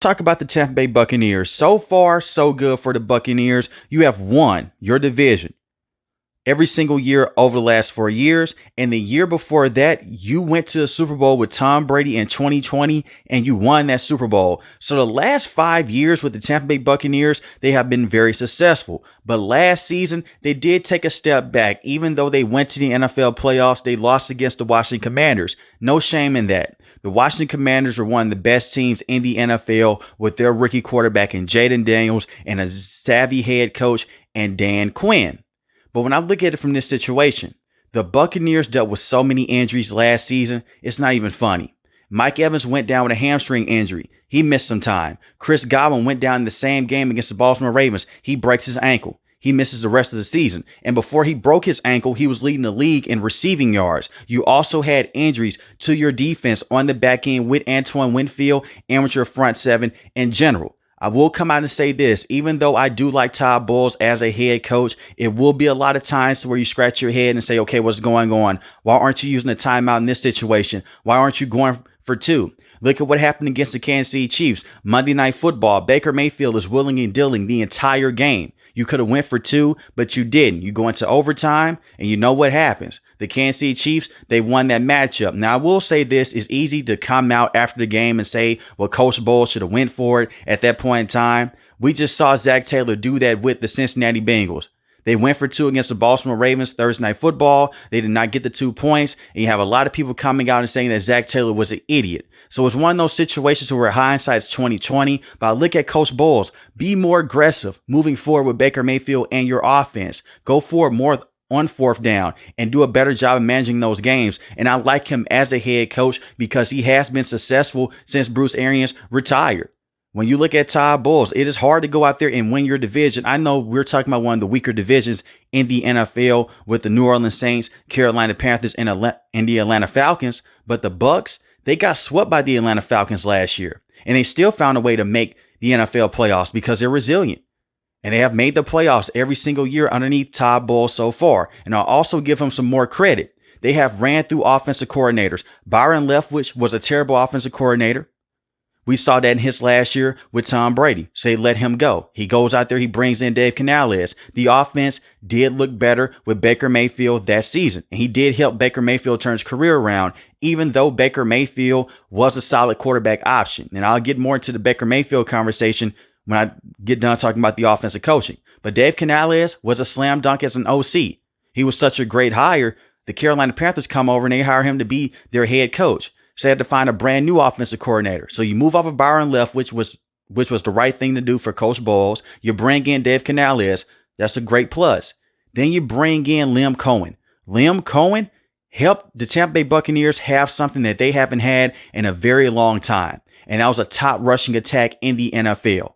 talk about the Tampa Bay Buccaneers. So far, so good for the Buccaneers. You have won your division every single year over the last 4 years. And the year before that, you went to the Super Bowl with Tom Brady in 2020 and you won that Super Bowl. So the last 5 years with the Tampa Bay Buccaneers, they have been very successful. But last season, they did take a step back. Even though they went to the NFL playoffs, they lost against the Washington Commanders. No shame in that. The Washington Commanders are one of the best teams in the NFL with their rookie quarterback in Jaden Daniels and a savvy head coach and Dan Quinn. But when I look at it from this situation, the Buccaneers dealt with so many injuries last season, it's not even funny. Mike Evans went down with a hamstring injury. He missed some time. Chris Godwin went down in the same game against the Baltimore Ravens. He breaks his ankle. He misses the rest of the season. And before he broke his ankle, he was leading the league in receiving yards. You also had injuries to your defense on the back end with Antoine Winfield and with your front seven in general. I will come out and say this, even though I do like Todd Bowles as a head coach, it will be a lot of times to where you scratch your head and say, okay, what's going on? Why aren't you using a timeout in this situation? Why aren't you going for two? Look at what happened against the Kansas City Chiefs. Monday Night Football, Baker Mayfield is willing and dealing the entire game. You could have went for two, but you didn't. You go into overtime, and you know what happens. The Kansas City Chiefs, they won that matchup. Now, I will say this. It's easy to come out after the game and say, well, Coach Bowles should have went for it at that point in time. We just saw Zach Taylor do that with the Cincinnati Bengals. They went for two against the Baltimore Ravens Thursday Night Football. They did not get the 2 points. And you have a lot of people coming out and saying that Zach Taylor was an idiot. So it's one of those situations where hindsight's 2020. But I look at Coach Bowles. Be more aggressive moving forward with Baker Mayfield and your offense. Go forward more on fourth down and do a better job of managing those games. And I like him as a head coach because he has been successful since Bruce Arians retired. When you look at Todd Bowles, it is hard to go out there and win your division. I know we're talking about one of the weaker divisions in the NFL with the New Orleans Saints, Carolina Panthers, and the Atlanta Falcons. But the Bucs, they got swept by the Atlanta Falcons last year. And they still found a way to make the NFL playoffs because they're resilient. And they have made the playoffs every single year underneath Todd Bowles so far. And I'll also give him some more credit. They have ran through offensive coordinators. Byron Leftwich was a terrible offensive coordinator. We saw that in his last year with Tom Brady. So they let him go. He goes out there. He brings in Dave Canales. The offense did look better with Baker Mayfield that season. And he did help Baker Mayfield turn his career around, even though Baker Mayfield was a solid quarterback option. And I'll get more into the Baker Mayfield conversation when I get done talking about the offensive coaching. But Dave Canales was a slam dunk as an OC. He was such a great hire. The Carolina Panthers come over and they hire him to be their head coach. So they had to find a brand new offensive coordinator. So you move off of Byron Left, which was the right thing to do for Coach Bowles. You bring in Dave Canales. That's a great plus. Then you bring in Liam Cohen. Liam Cohen helped the Tampa Bay Buccaneers have something that they haven't had in a very long time. And that was a top rushing attack in the NFL.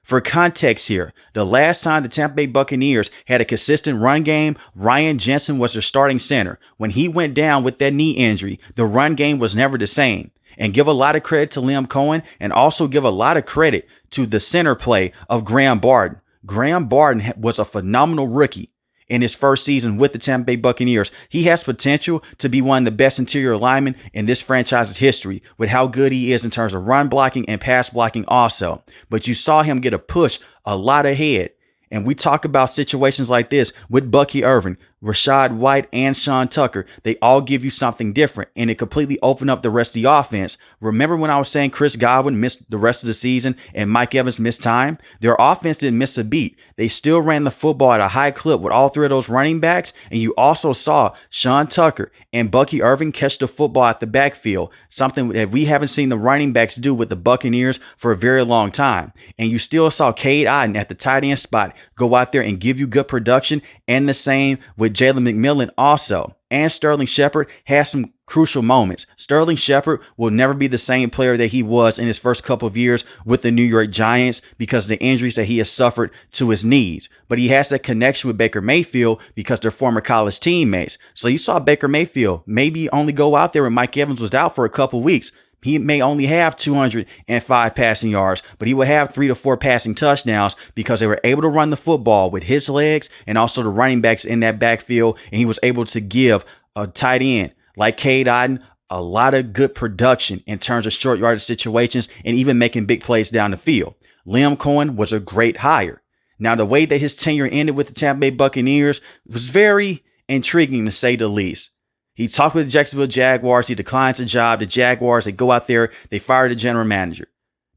For context here, the last time the Tampa Bay Buccaneers had a consistent run game, Ryan Jensen was their starting center. When he went down with that knee injury, the run game was never the same. And give a lot of credit to Liam Cohen and also give a lot of credit to the center play of Graham Barton. Graham Barton was a phenomenal rookie in his first season with the Tampa Bay Buccaneers. He has potential to be one of the best interior linemen in this franchise's history with how good he is in terms of run blocking and pass blocking also. But you saw him get a push a lot ahead. And we talk about situations like this with Bucky Irvin, Rachaad White, and Sean Tucker. They all give you something different, and it completely opened up the rest of the offense. Remember when I was saying Chris Godwin missed the rest of the season and Mike Evans missed time? Their offense didn't miss a beat. They still ran the football at a high clip with all three of those running backs, and you also saw Sean Tucker and Bucky Irvin catch the football at the backfield, something that we haven't seen the running backs do with the Buccaneers for a very long time. And you still saw Cade Otton at the tight end spot go out there and give you good production, and the same with Jalen McMillan also. And Sterling Shepard has some crucial moments. Sterling Shepard will never be the same player that he was in his first couple of years with the New York Giants because of the injuries that he has suffered to his knees. But he has that connection with Baker Mayfield because they're former college teammates. So you saw Baker Mayfield maybe only go out there when Mike Evans was out for a couple of weeks. He may only have 205 passing yards, but he will have 3 to 4 passing touchdowns because they were able to run the football with his legs and also the running backs in that backfield. And he was able to give a tight end like Cade Otton a lot of good production in terms of short yardage situations and even making big plays down the field. Liam Cohen was a great hire. Now, the way that his tenure ended with the Tampa Bay Buccaneers was very intriguing, to say the least. He talked with the Jacksonville Jaguars. He declines the job. The Jaguars, they go out there, they fire the general manager.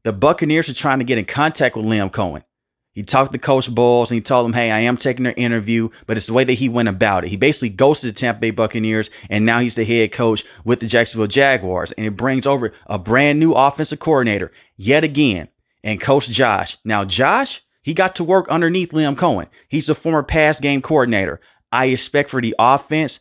The Buccaneers are trying to get in contact with Liam Cohen. He talked to Coach Bowles and he told him, hey, I am taking their interview, but it's the way that he went about it. He basically ghosted the Tampa Bay Buccaneers, and now he's the head coach with the Jacksonville Jaguars. And it brings over a brand new offensive coordinator yet again, and Coach Josh. Now, Josh, he got to work underneath Liam Cohen. He's a former pass game coordinator. I expect for the offense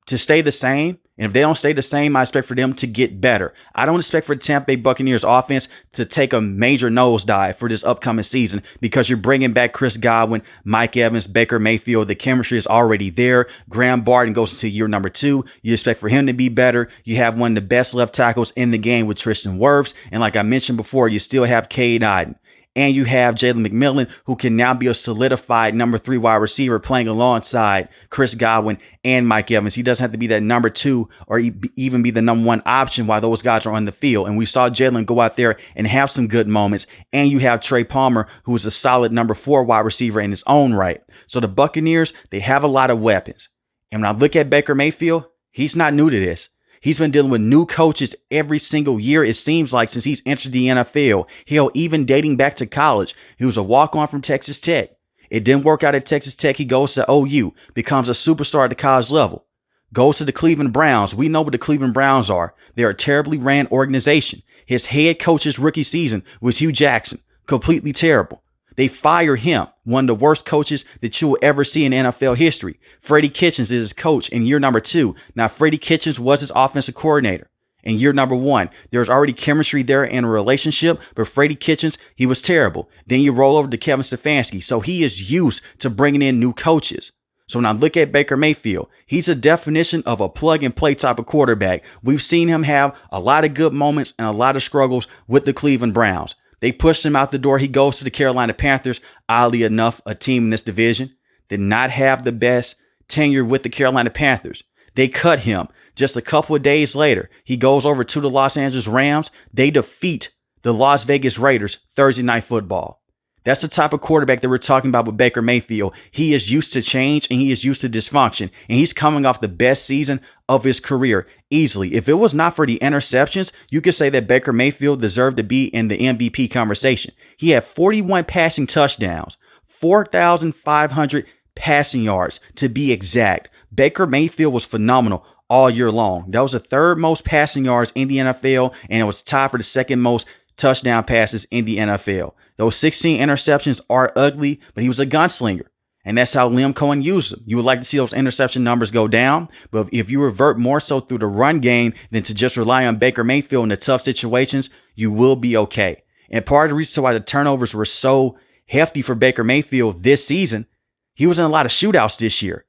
to stay the same. And if they don't stay the same, I expect for them to get better. I don't expect for the Tampa Bay Buccaneers offense to take a major nosedive for this upcoming season, because you're bringing back Chris Godwin, Mike Evans, Baker Mayfield. The chemistry is already there. Graham Barton goes into year number 2. You expect for him to be better. You have one of the best left tackles in the game with Tristan Wirfs. And like I mentioned before, you still have Cade Otton. And you have Jalen McMillan, who can now be a solidified number 3 wide receiver playing alongside Chris Godwin and Mike Evans. He doesn't have to be that number 2 or even be the number 1 option while those guys are on the field. And we saw Jalen go out there and have some good moments. And you have Trey Palmer, who is a solid number 4 wide receiver in his own right. So the Buccaneers, they have a lot of weapons. And when I look at Baker Mayfield, he's not new to this. He's been dealing with new coaches every single year, it seems like, since he's entered the NFL. Hell, even dating back to college. He was a walk-on from Texas Tech. It didn't work out at Texas Tech. He goes to OU, becomes a superstar at the college level. Goes to the Cleveland Browns. We know what the Cleveland Browns are. They're a terribly ran organization. His head coach's rookie season was Hugh Jackson. Completely terrible. They fire him, one of the worst coaches that you will ever see in NFL history. Freddie Kitchens is his coach in year number 2. Now, Freddie Kitchens was his offensive coordinator in year number 1. There's already chemistry there in a relationship, but Freddie Kitchens, he was terrible. Then you roll over to Kevin Stefanski. So he is used to bringing in new coaches. So when I look at Baker Mayfield, he's a definition of a plug-and-play type of quarterback. We've seen him have a lot of good moments and a lot of struggles with the Cleveland Browns. They pushed him out the door. He goes to the Carolina Panthers. Oddly enough, a team in this division did not have the best tenure with the Carolina Panthers. They cut him. Just a couple of days later, he goes over to the Los Angeles Rams. They defeat the Las Vegas Raiders Thursday Night Football. That's the type of quarterback that we're talking about with Baker Mayfield. He is used to change and he is used to dysfunction. And he's coming off the best season of his career easily. If it was not for the interceptions, you could say that Baker Mayfield deserved to be in the MVP conversation. He had 41 passing touchdowns, 4,500 passing yards to be exact. Baker Mayfield was phenomenal all year long. That was the 3rd most passing yards in the NFL, and it was tied for the 2nd most touchdown passes in the NFL. Those 16 interceptions are ugly, but he was a gunslinger. And that's how Liam Cohen used them. You would like to see those interception numbers go down, but if you revert more so through the run game than to just rely on Baker Mayfield in the tough situations, you will be okay. And part of the reason why the turnovers were so hefty for Baker Mayfield this season, he was in a lot of shootouts this year.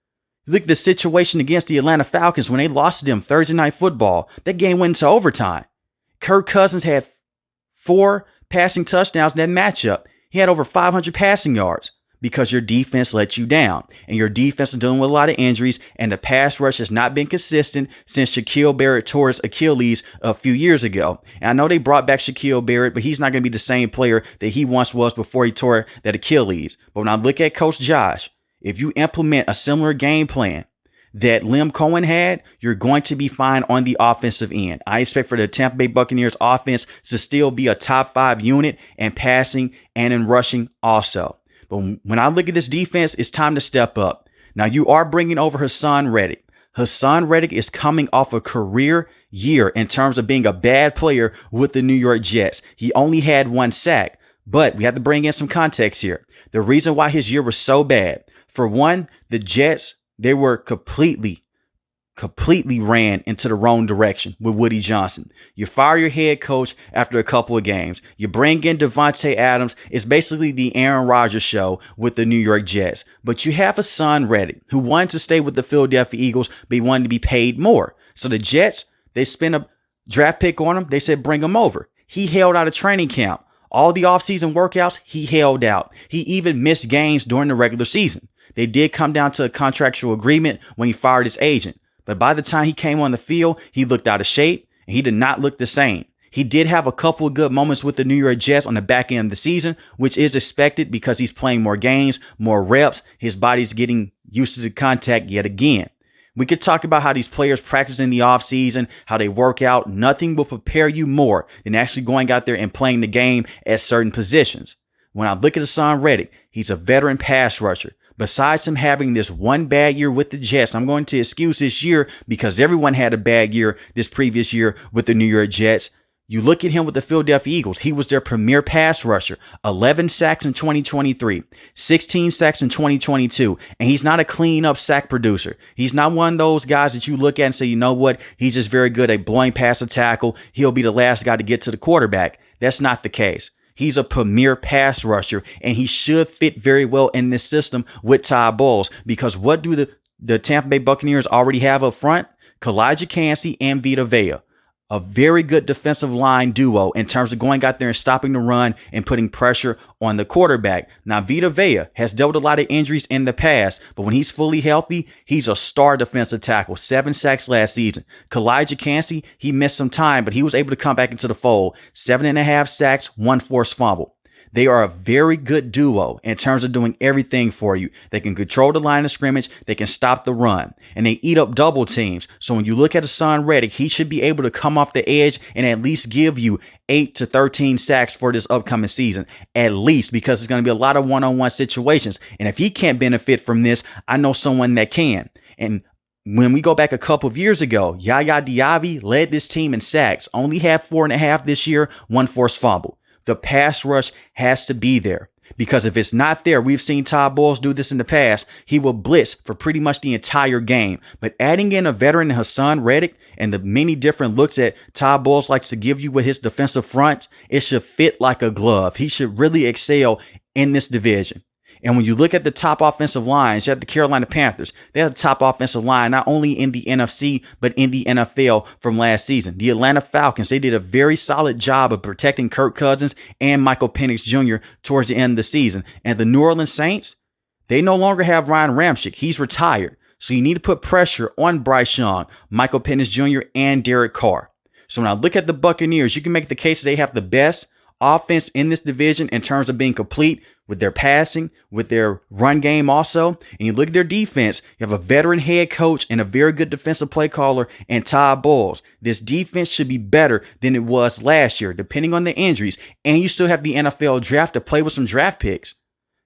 Look at the situation against the Atlanta Falcons when they lost to them Thursday Night Football. That game went into overtime. Kirk Cousins had 4 passing touchdowns in that matchup. He had over 500 passing yards because your defense let you down. And your defense is dealing with a lot of injuries, and the pass rush has not been consistent since Shaquille Barrett tore his Achilles a few years ago. And I know they brought back Shaquille Barrett, but he's not going to be the same player that he once was before he tore that Achilles. But when I look at Coach Josh, if you implement a similar game plan that Liam Cohen had, you're going to be fine on the offensive end. I expect for the Tampa Bay Buccaneers offense to still be a top 5 unit in passing and in rushing also. But when I look at this defense, it's time to step up. Now, you are bringing over Hassan Reddick. Hassan Reddick is coming off a career year in terms of being a bad player with the New York Jets. He only had 1 sack, but we have to bring in some context here. The reason why his year was so bad, for one, the Jets, they were completely ran into the wrong direction with Woody Johnson. You fire your head coach after a couple of games. You bring in Devontae Adams. It's basically the Aaron Rodgers show with the New York Jets. But you have Hassan Reddick, who wanted to stay with the Philadelphia Eagles, but he wanted to be paid more. So the Jets, they spent a draft pick on him. They said, bring him over. He held out of training camp. All the offseason workouts, he held out. He even missed games during the regular season. They did come down to a contractual agreement when he fired his agent. But by the time he came on the field, he looked out of shape and he did not look the same. He did have a couple of good moments with the New York Jets on the back end of the season, which is expected because he's playing more games, more reps. His body's getting used to the contact yet again. We could talk about how these players practice in the offseason, how they work out. Nothing will prepare you more than actually going out there and playing the game at certain positions. When I look at Hassan Reddick, he's a veteran pass rusher. Besides him having this one bad year with the Jets, I'm going to excuse this year because everyone had a bad year this previous year with the New York Jets. You look at him with the Philadelphia Eagles, he was their premier pass rusher, 11 sacks in 2023, 16 sacks in 2022, and he's not a clean up sack producer. He's not one of those guys that you look at and say, you know what, he's just very good at blowing past a tackle. He'll be the last guy to get to the quarterback. That's not the case. He's a premier pass rusher, and he should fit very well in this system with Todd Bowles, because what do the Tampa Bay Buccaneers already have up front? Kalijah Kancey and Vita Vea. A very good defensive line duo in terms of going out there and stopping the run and putting pressure on the quarterback. Now, Vita Vea has dealt with a lot of injuries in the past, but when he's fully healthy, he's a star defensive tackle. 7 sacks last season. Kalijah Kancey, he missed some time, but he was able to come back into the fold. 7.5 sacks, 1 forced fumble. They are a very good duo in terms of doing everything for you. They can control the line of scrimmage. They can stop the run. And they eat up double teams. So when you look at Hassan Reddick, he should be able to come off the edge and at least give you 8 to 13 sacks for this upcoming season. At least, because there's going to be a lot of one-on-one situations. And if he can't benefit from this, I know someone that can. And when we go back a couple of years ago, Yaya Diaby led this team in sacks. Only had 4.5 this year, 1 forced fumble. The pass rush has to be there, because if it's not there, we've seen Todd Bowles do this in the past. He will blitz for pretty much the entire game. But adding in a veteran Hassan Reddick and the many different looks that Todd Bowles likes to give you with his defensive fronts, it should fit like a glove. He should really excel in this division. And when you look at the top offensive lines, you have the Carolina Panthers. They have the top offensive line, not only in the NFC, but in the NFL from last season. The Atlanta Falcons, they did a very solid job of protecting Kirk Cousins and Michael Penix Jr. towards the end of the season. And the New Orleans Saints, they no longer have Ryan Ramczyk. He's retired. So you need to put pressure on Bryce Young, Michael Penix Jr., and Derek Carr. So when I look at the Buccaneers, you can make the case that they have the best offense in this division in terms of being complete with their passing, with their run game also. And you look at their defense, you have a veteran head coach and a very good defensive play caller and Todd Bowles. This defense should be better than it was last year, depending on the injuries. And you still have the NFL draft to play with some draft picks.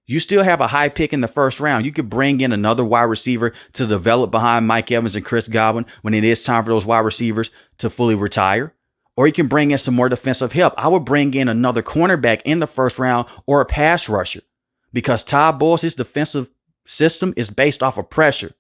You still have a high pick in the first round. You could bring in another wide receiver to develop behind Mike Evans and Chris Godwin when it is time for those wide receivers to fully retire. Or you can bring in some more defensive help. I would bring in another cornerback in the first round or a pass rusher, because Todd Bowles, his defensive system is based off of pressure.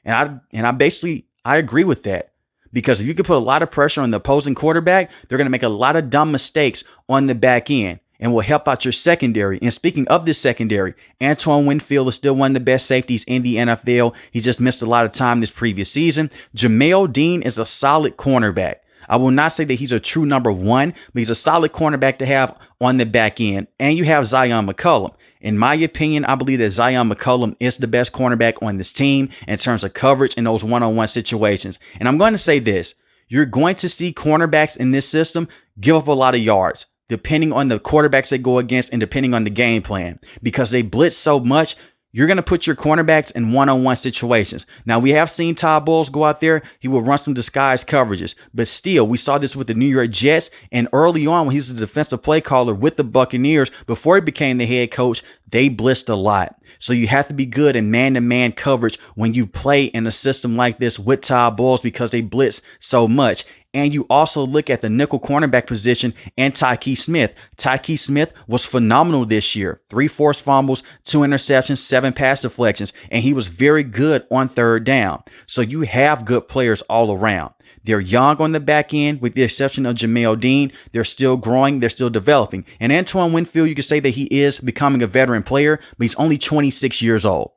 And I agree with that, because if you can put a lot of pressure on the opposing quarterback, they're going to make a lot of dumb mistakes on the back end and will help out your secondary. And speaking of this secondary, Antoine Winfield is still one of the best safeties in the NFL. He just missed a lot of time this previous season. Jamel Dean is a solid cornerback. I will not say that he's a true number 1, but he's a solid cornerback to have on the back end. And you have Zion McCollum. In my opinion, I believe that Zion McCollum is the best cornerback on this team in terms of coverage in those one-on-one situations. And I'm going to say this. You're going to see cornerbacks in this system give up a lot of yards, depending on the quarterbacks they go against and depending on the game plan. Because they blitz so much, you're going to put your cornerbacks in one-on-one situations. Now, we have seen Todd Bowles go out there. He will run some disguised coverages. But still, we saw this with the New York Jets. And early on, when he was the defensive play caller with the Buccaneers, before he became the head coach, they blitzed a lot. So you have to be good in man-to-man coverage when you play in a system like this with Todd Bowles, because they blitz so much. And you also look at the nickel cornerback position and Tyke Smith. Tyke Smith was phenomenal this year. 3 forced fumbles, 2 interceptions, 7 pass deflections, and he was very good on third down. So you have good players all around. They're young on the back end, with the exception of Jamel Dean. They're still growing. They're still developing. And Antoine Winfield, you could say that he is becoming a veteran player, but he's only 26 years old.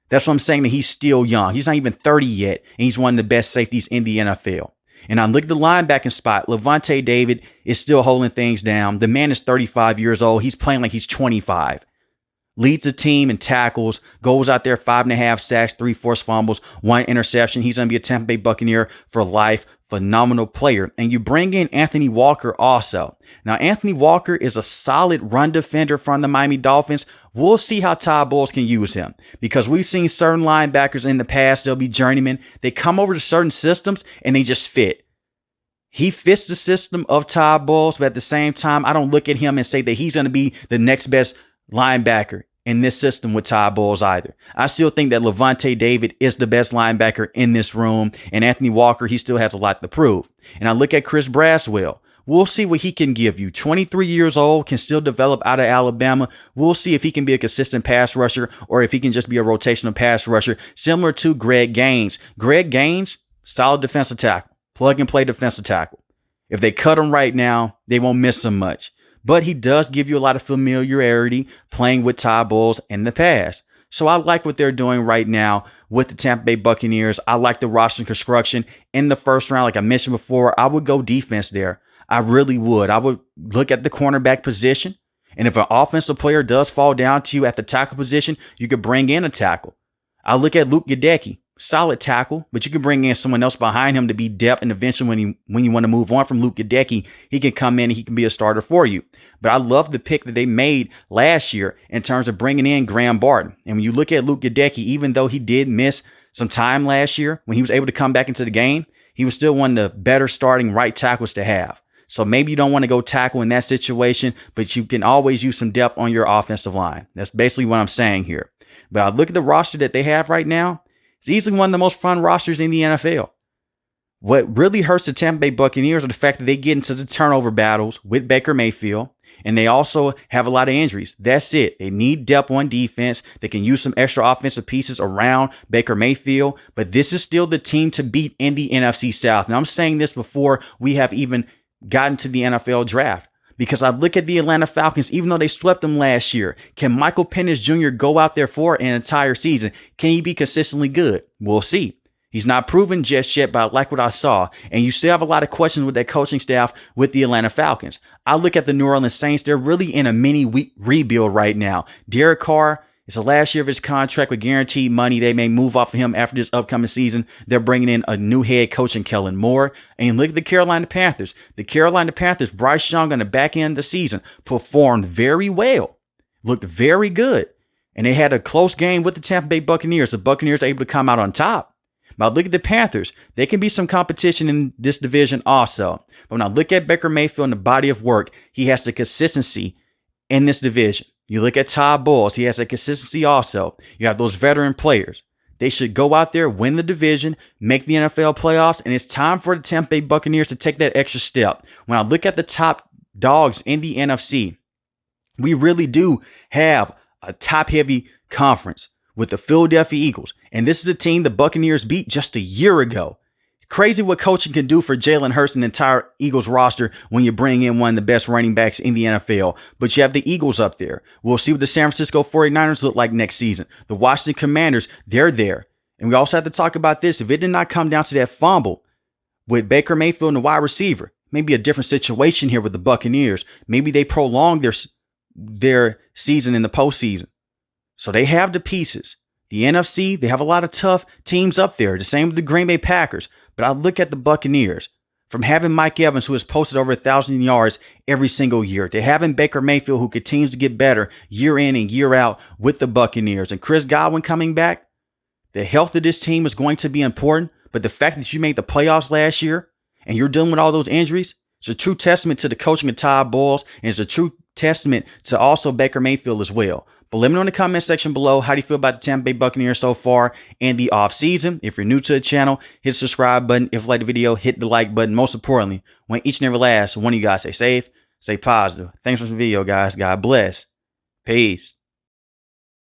That's what I'm saying, that he's still young. He's not even 30 yet, and he's one of the best safeties in the NFL. And I look at the linebacking spot. Levante David is still holding things down. The man is 35 years old. He's playing like he's 25. leads the team in tackles, goes out there 5.5 sacks, 3 forced fumbles, 1 interception. He's going to be a Tampa Bay Buccaneer for life. Phenomenal player. And you bring in Anthony Walker also. Now, Anthony Walker is a solid run defender from the Miami Dolphins. We'll see how Todd Bowles can use him, because we've seen certain linebackers in the past, they'll be journeymen. They come over to certain systems and they just fit. He fits the system of Todd Bowles, but at the same time, I don't look at him and say that he's going to be the next best linebacker in this system with Todd Bowles either. I still think that Levante David is the best linebacker in this room, and Anthony Walker, he still has a lot to prove. And I look at Chris Braswell. We'll see what he can give you. 23 years old, can still develop out of Alabama. We'll see if he can be a consistent pass rusher or if he can just be a rotational pass rusher, similar to Greg Gaines. Greg Gaines, solid defensive tackle, plug and play defensive tackle. If they cut him right now, they won't miss him much. But he does give you a lot of familiarity playing with Todd Bowles in the past. So I like what they're doing right now with the Tampa Bay Buccaneers. I like the roster construction in the first round. Like I mentioned before, I would go defense there. I really would. I would look at the cornerback position. And if an offensive player does fall down to you at the tackle position, you could bring in a tackle. I look at Luke Gadecki. Solid tackle, but you can bring in someone else behind him to be depth, and eventually when you want to move on from Luke Gadecki, he can come in and he can be a starter for you. But I love the pick that they made last year in terms of bringing in Graham Barton. And when you look at Luke Gadecki, even though he did miss some time last year, when he was able to come back into the game, he was still one of the better starting right tackles to have. So maybe you don't want to go tackle in that situation, but you can always use some depth on your offensive line. That's basically what I'm saying here. But I look at the roster that they have right now. It's easily one of the most fun rosters in the NFL. What really hurts the Tampa Bay Buccaneers are the fact that they get into the turnover battles with Baker Mayfield, and they also have a lot of injuries. That's it. They need depth on defense. They can use some extra offensive pieces around Baker Mayfield, but this is still the team to beat in the NFC South. Now, I'm saying this before we have even gotten to the NFL draft, because I look at the Atlanta Falcons, even though they swept them last year. Can Michael Penix Jr. go out there for an entire season? Can he be consistently good? We'll see. He's not proven just yet, but I like what I saw. And you still have a lot of questions with that coaching staff with the Atlanta Falcons. I look at the New Orleans Saints. They're really in a mini rebuild right now. Derek Carr, it's the last year of his contract with guaranteed money. They may move off of him after this upcoming season. They're bringing in a new head coach in Kellen Moore. And look at the Carolina Panthers. The Carolina Panthers, Bryce Young on the back end of the season performed very well. Looked very good. And they had a close game with the Tampa Bay Buccaneers. The Buccaneers are able to come out on top. But look at the Panthers. There can be some competition in this division also. But when I look at Baker Mayfield and the body of work, he has the consistency in this division. You look at Todd Bowles, he has a consistency also. You have those veteran players. They should go out there, win the division, make the NFL playoffs, and it's time for the Tampa Bay Buccaneers to take that extra step. When I look at the top dogs in the NFC, we really do have a top-heavy conference with the Philadelphia Eagles. And this is a team the Buccaneers beat just a year ago. Crazy what coaching can do for Jalen Hurts and the entire Eagles roster when you bring in one of the best running backs in the NFL. But you have the Eagles up there. We'll see what the San Francisco 49ers look like next season. The Washington Commanders, they're there. And we also have to talk about this. If it did not come down to that fumble with Baker Mayfield and the wide receiver, maybe a different situation here with the Buccaneers. Maybe they prolong their season in the postseason. So they have the pieces. The NFC, they have a lot of tough teams up there. The same with the Green Bay Packers. But I look at the Buccaneers, from having Mike Evans, who has posted over 1,000 yards every single year, to having Baker Mayfield, who continues to get better year in and year out with the Buccaneers, and Chris Godwin coming back. The health of this team is going to be important, but the fact that you made the playoffs last year and you're dealing with all those injuries, it's a true testament to the coaching of Todd Bowles, and it's a true testament to also Baker Mayfield as well. But let me know in the comment section below, how do you feel about the Tampa Bay Buccaneers so far in the offseason? If you're new to the channel, hit the subscribe button. If you like the video, hit the like button. Most importantly, want each and every last one of you guys stay safe, stay positive. Thanks for the video, guys. God bless. Peace.